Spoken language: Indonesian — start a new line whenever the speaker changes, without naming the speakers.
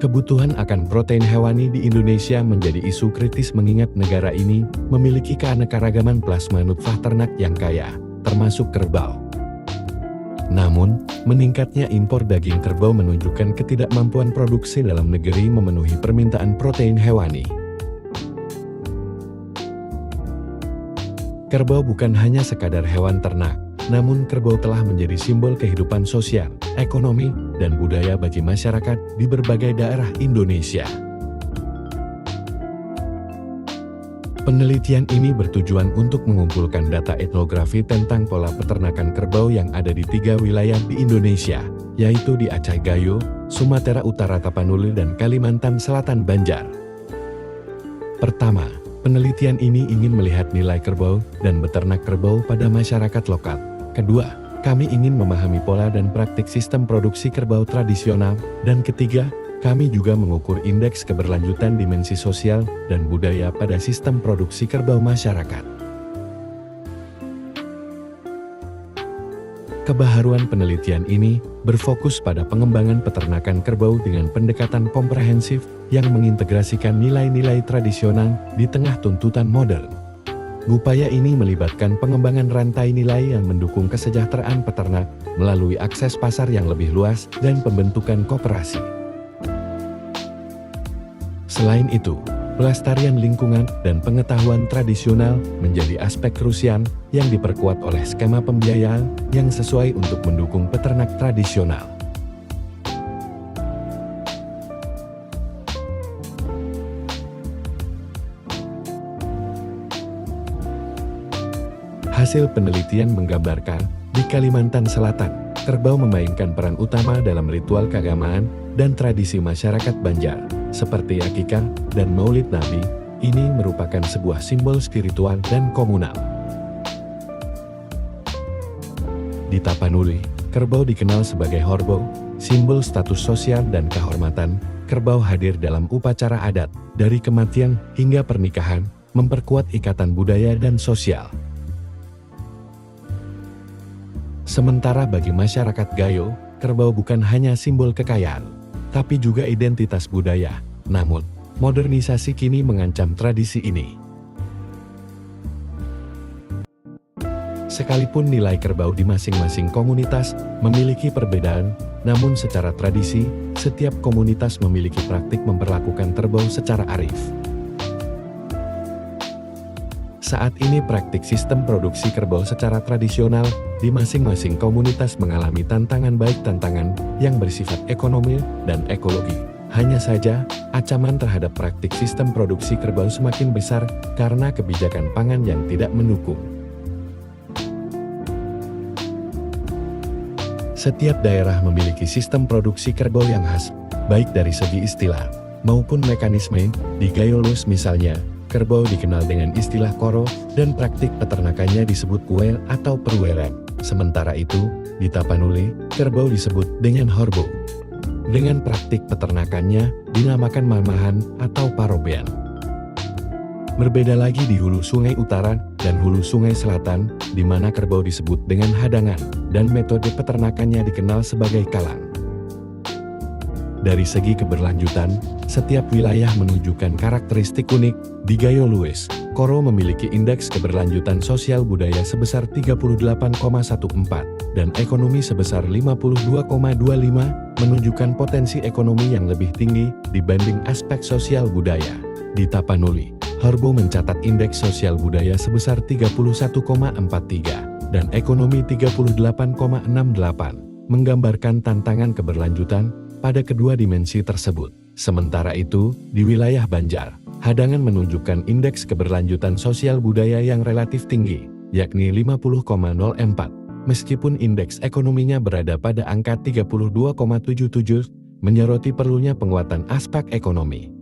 Kebutuhan akan protein hewani di Indonesia menjadi isu kritis mengingat negara ini memiliki keanekaragaman plasma nutfah ternak yang kaya, termasuk kerbau. Namun, meningkatnya impor daging kerbau menunjukkan ketidakmampuan produksi dalam negeri memenuhi permintaan protein hewani. Kerbau bukan hanya sekadar hewan ternak, namun kerbau telah menjadi simbol kehidupan sosial, ekonomi, dan budaya bagi masyarakat di berbagai daerah Indonesia. Penelitian ini bertujuan untuk mengumpulkan data etnografi tentang pola peternakan kerbau yang ada di 3 wilayah di Indonesia, yaitu di Aceh Gayo, Sumatera Utara Tapanuli, dan Kalimantan Selatan Banjar. Pertama, penelitian ini ingin melihat nilai kerbau dan beternak kerbau pada masyarakat lokal. Kedua, kami ingin memahami pola dan praktik sistem produksi kerbau tradisional. Dan ketiga, kami juga mengukur indeks keberlanjutan dimensi sosial dan budaya pada sistem produksi kerbau masyarakat. Kebaharuan penelitian ini berfokus pada pengembangan peternakan kerbau dengan pendekatan komprehensif yang mengintegrasikan nilai-nilai tradisional di tengah tuntutan modern. Upaya ini melibatkan pengembangan rantai nilai yang mendukung kesejahteraan peternak melalui akses pasar yang lebih luas dan pembentukan koperasi. Selain itu, pelestarian lingkungan dan pengetahuan tradisional menjadi aspek krusial yang diperkuat oleh skema pembiayaan yang sesuai untuk mendukung peternak tradisional. Hasil penelitian menggambarkan, di Kalimantan Selatan, kerbau memainkan peran utama dalam ritual keagamaan dan tradisi masyarakat Banjar, seperti akikah dan Maulid Nabi. Ini merupakan sebuah simbol spiritual dan komunal. Di Tapanuli, kerbau dikenal sebagai horbau, simbol status sosial dan kehormatan. Kerbau hadir dalam upacara adat, dari kematian hingga pernikahan, memperkuat ikatan budaya dan sosial. Sementara bagi masyarakat Gayo, kerbau bukan hanya simbol kekayaan, tapi juga identitas budaya. Namun, modernisasi kini mengancam tradisi ini. Sekalipun nilai kerbau di masing-masing komunitas memiliki perbedaan, namun secara tradisi, setiap komunitas memiliki praktik memperlakukan kerbau secara arif. Saat ini praktik sistem produksi kerbau secara tradisional di masing-masing komunitas mengalami tantangan, baik tantangan yang bersifat ekonomi dan ekologi. Hanya saja, ancaman terhadap praktik sistem produksi kerbau semakin besar karena kebijakan pangan yang tidak mendukung. Setiap daerah memiliki sistem produksi kerbau yang khas, baik dari segi istilah maupun mekanisme. Di Gayo Lues misalnya, kerbau dikenal dengan istilah koro, dan praktik peternakannya disebut kuel atau perweren. Sementara itu, di Tapanuli, kerbau disebut dengan horbau. Dengan praktik peternakannya dinamakan mamahan atau parobean. Berbeda lagi di hulu sungai utara dan hulu sungai selatan, di mana kerbau disebut dengan hadangan, dan metode peternakannya dikenal sebagai kalang. Dari segi keberlanjutan, setiap wilayah menunjukkan karakteristik unik. Di Gayo Lues, koro memiliki indeks keberlanjutan sosial budaya sebesar 38,14 dan ekonomi sebesar 52,25, menunjukkan potensi ekonomi yang lebih tinggi dibanding aspek sosial budaya. Di Tapanuli, horbau mencatat indeks sosial budaya sebesar 31,43 dan ekonomi 38,68, menggambarkan tantangan keberlanjutan pada kedua dimensi tersebut. Sementara itu, di wilayah Banjar, hadangan menunjukkan indeks keberlanjutan sosial budaya yang relatif tinggi, yakni 50,04, meskipun indeks ekonominya berada pada angka 32,77, menyoroti perlunya penguatan aspek ekonomi.